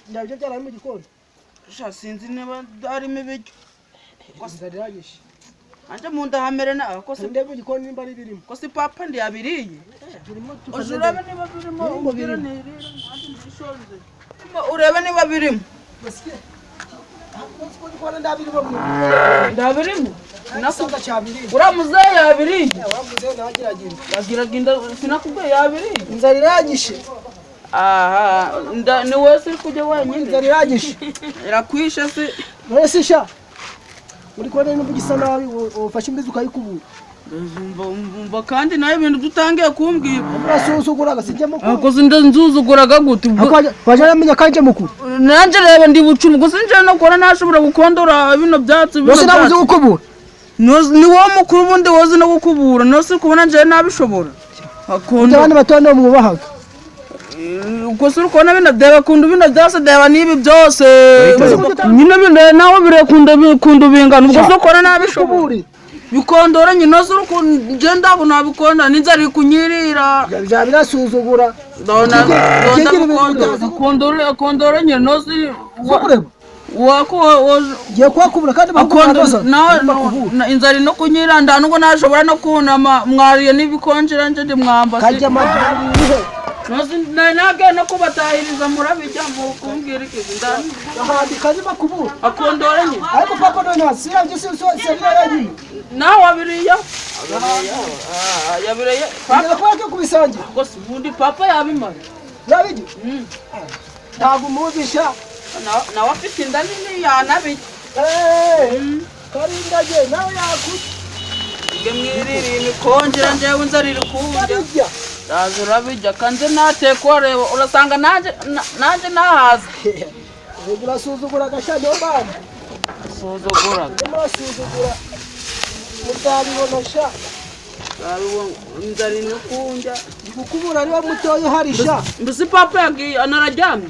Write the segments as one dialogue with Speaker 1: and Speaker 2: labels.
Speaker 1: ndabyo byara mu gikoni
Speaker 2: sha sinzi niba arimo ibiryo
Speaker 1: nzariragisha
Speaker 2: anje mu nda hamere na ko se
Speaker 1: ndebe igikoni nimba ari birimo
Speaker 2: ko se papa ndi yabiriye ujurabe niba birimo umubwira nirira anje ndishonze urebe niba birimo ndabirimo
Speaker 1: nasanga cyabiriye
Speaker 2: uramuze yabiriye
Speaker 1: wavuze
Speaker 2: nagiraginda sinakubwiye yabiriye
Speaker 1: nzariragishe
Speaker 2: aha ni wese kujya wenyine
Speaker 1: nzariragishe
Speaker 2: irakwisha se
Speaker 1: wese sha uri kubona n'ubwo gisa nabi ufashe imbizi ukayikubura
Speaker 2: mva kandi nawe ibintu dutangiye kumbwira
Speaker 1: urasuzuguraga sijya mukuru
Speaker 2: akoze nzuzuguraga gute
Speaker 1: waje amenya kanje mukuru
Speaker 2: nanje reba ndi bucumu gusa nje no kora nashobora gukondora bino byatsi
Speaker 1: bino byatsi nabuze gukubura
Speaker 2: ni wo mukuru bundi woze no gukubura no se kubona nje nabishobora
Speaker 1: akunda abana batondo mu bahaga
Speaker 2: gusa urukona bino deba kundu bino byose deba nibi byose nyine bino nawe birekunda bingana ubwo so kora nabishobora bikondora nyine zo urugenda abo nabikonda ninzari kunyirira
Speaker 1: bya birasuzugura
Speaker 2: kondora nyine nozi wako
Speaker 1: giye kwakubura kandi bakubaza
Speaker 2: na inzari no kunyira ndanubwo nashobora no kunama mwariye nibikonjera nje ndi mwamba
Speaker 1: kajya amajyanihe
Speaker 2: nozi naga no kubatahiriza murabijya mu kumbwira iki ndani
Speaker 1: ahandi kazi bakubura
Speaker 2: akondora nyine
Speaker 1: ariko papa none asira nje so yagiye
Speaker 2: nawe abiriya yabiriye
Speaker 1: papa kwake kubisangira
Speaker 2: gusa ubundi papa yabimara
Speaker 1: nabije ntabwo mubisha
Speaker 2: nawe afite inda nini yanabije
Speaker 1: karindage nawe yakuze
Speaker 2: ige mwiririye imikonjera njyewe nzarira kurya ndaza urabijya kanze natekwa reba urasanga nanjye nahaza
Speaker 1: urasuzugura agashya bana
Speaker 2: asuzugura
Speaker 1: muzabibona sha
Speaker 2: nzari no kunjya
Speaker 1: gukubura ariwe mutoyo harisha
Speaker 2: mbese papa yagiye anararyamye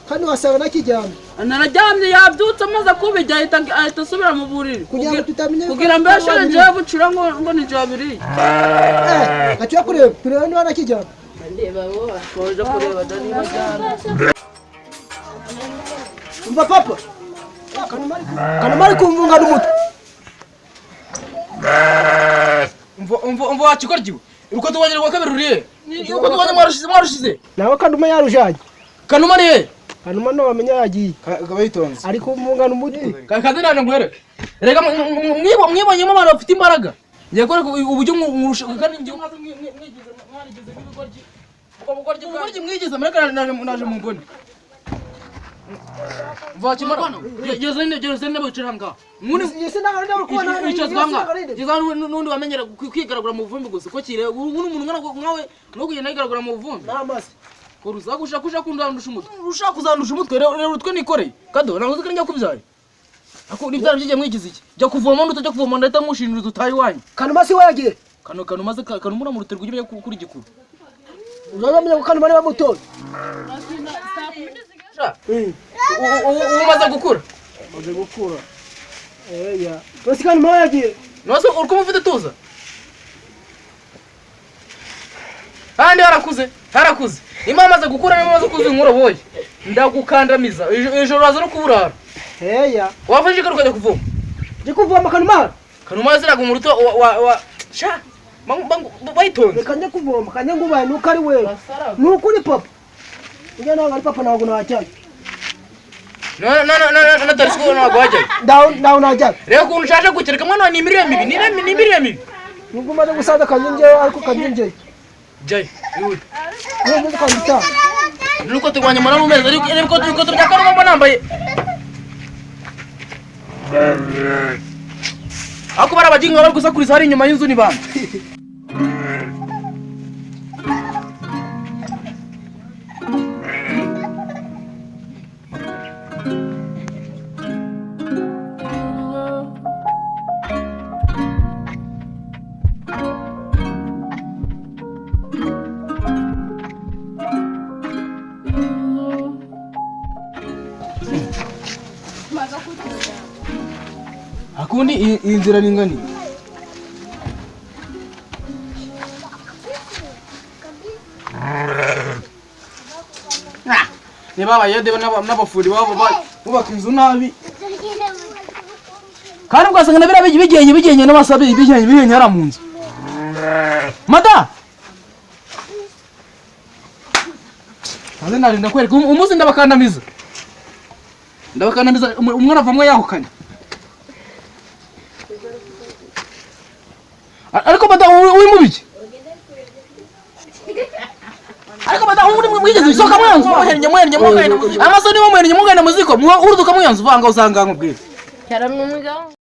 Speaker 1: kandi wasanga nakijyamye
Speaker 2: anararyamye yabyutse amaze kubijya ahita asubira mu buriri kugira ngo yashore njewe bucura ngo ni jabiri
Speaker 1: atiya kureba niba nakijyamye
Speaker 2: ndeba bo twaje kureba dani bajyana
Speaker 1: umva papa kanamari kumvunga n'umutwe
Speaker 3: umva wakikoryiwe uko tubagera kwa kabiri ruriye uko tubanye mwarushize
Speaker 1: nawe kanuma yarujanye
Speaker 3: kanuma niye
Speaker 1: kanuma no wamenya yagiye
Speaker 3: kabayitonze
Speaker 1: ariko umvunga n'umutwe
Speaker 3: kaze nane ngwere rega mwibonyemo abantu bafite imbaraga yakora uburyo mwurusha kandi ngiye mwigize mwarigeze n'ibigoryi ubugoryi mwigize mureka naje mu mbone Vachimara, jezene n'abicara nga. Muni icazwa nga. Jezane n'undi wamenyera kwigaragura mu vumbi gusa ko kire umuntu nkawe no kugenda yigaragura mu vumbi.
Speaker 1: Namase.
Speaker 3: Kuruza kusha kundandusha umutwe. Ushaka kuzandusha umutwe rero utwe nikoreye. Kado navuze ko njya kubyaye. Ako ni byari byigiye mwigize iki? Jya kuvoma n'utajya kuvoma ndahita mushinira utayi wanyu.
Speaker 1: Kanumasi wagiye.
Speaker 3: Kanumaze kanumura mu ruterwa ujye kuri gikuru.
Speaker 1: Uzamenya ko kanumari wa mutoyi.
Speaker 3: Umaze gukura.
Speaker 1: Umaze gukura. Eya. Basi kanumari yagiye.
Speaker 3: Nose uriko mufite tuza. Handi harakuze. Imama amaze gukura n'amaze kuzuza inkoroboye. Ndagukandamiza. Ejoro raza no kuburara.
Speaker 1: Eya.
Speaker 3: Wafashe karuka jya kuvoma.
Speaker 1: Jya kuvoma kanumari.
Speaker 3: Kanumari ziraga mu ruto wa sha. Bayitonze.
Speaker 1: Kanje kuvoma, kanje ngubaye nuko ari wewe. Nuko uri papa. Ujya nawe ari papa ntabwo najyayo.
Speaker 3: No tariko ntabwo wajyayo.
Speaker 1: Ndaho najyayo.
Speaker 3: Rero ukuntu ushaje gukereka mwana ni imirire mibi.
Speaker 1: Nubwo umaze gusaza kanje ngewe ariko kanje ngewe.
Speaker 3: Jay, yuri.
Speaker 1: Nubwo kwandika.
Speaker 3: Nuko turwanya mwana mu mezi ariko turya kanuma mbona nambaye. Ako bara bajinga bari gusakuriza hari inyuma y'inzu ni bande. Akundi inzira ningani. niba abayede n'abafuri babo bubaka inzu nabi kandi ugasanga nabira bigenye n'abasabi bigenye hara mu nzu mada maze narinda kwereka umunsi ndabakandamiza umwana avamwe yahukanye ariko mada uri mubiki ariko mada uri mwigeze isoka mwanzu muhernye mwagaye amasoni wo muhernye mwagaye muziko uruduka mwanzu vanga usanga nkubwira
Speaker 4: yaramwe mugabo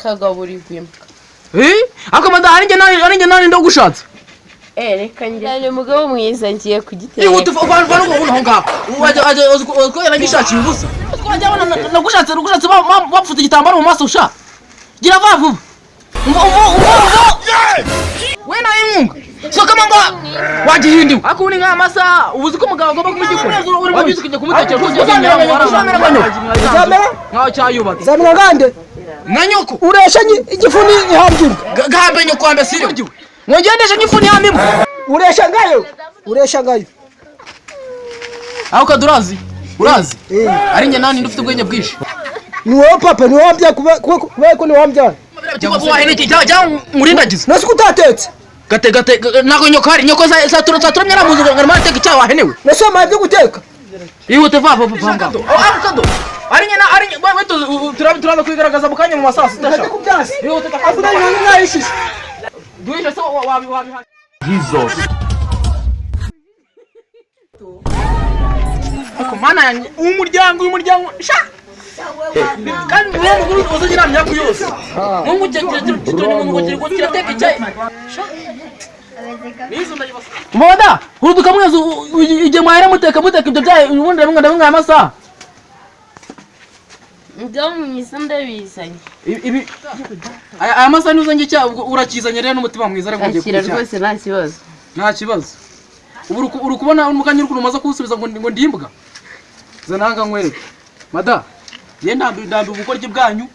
Speaker 4: kagaburi kwimpka
Speaker 3: ariko mada aringe nani ndogushatse
Speaker 4: reka njyane mugabo mwiza ngiye kugitera
Speaker 3: iyo tuvana aho ngaho waje ko yaragishakiye ubusa twajyabona nagushatse bapfutse igitambaro mu maso usha gira vuba we na inkunga soka mango wagihindiwe akuni nka masa ubuzi ko mugabo agomba kumugikora wabizi kujya kumutekera ko ugenda nkaho cyayubatse
Speaker 1: zamira gande
Speaker 3: na nyoko
Speaker 1: uresha igifuni ihambye
Speaker 3: gahambe nyoko ambe siri mwogendesha igifuni hamimo
Speaker 1: uresha ngayo
Speaker 3: aho kadurazi urazi ari nge nani ndufite ubwenge bwinshi
Speaker 1: ni wowe papa ni wowe wambya kubera ko ni wowe wambya
Speaker 3: murindagiza
Speaker 1: nasi kutatetse
Speaker 3: gate nako nyoko hari nyoko satura myara muzi ngo ngara teka icyawa henewe
Speaker 1: nasi amaye byo guteka
Speaker 3: ihute vava vanga avocado ari nge turaza kwigaragaza mu kanya mu masasa
Speaker 1: ndashaka kubyasa
Speaker 3: ihute
Speaker 1: avuga ngo mwayishishe
Speaker 3: duhishe so wabi Jesus ako mana yanjye umuryango sha kandi uwo muguru uzagira myako yose mungu kirateka icyayi Mbona uruduka mwezo ije mwahera muteka ibyo byayi ubundi ndabunga amasaha
Speaker 4: Ndo mwiza ndabizanye
Speaker 3: ibi aya masaha nuzanye cya urakizanye rero n'umutima mwiza ariko ngiye
Speaker 4: kucyara rwose nta
Speaker 3: kibazo uri kubona umukanye uri kumaza kusubiza ngo ndimbwa zananga nkwereke mada ye ndambi ubukorye bwanyu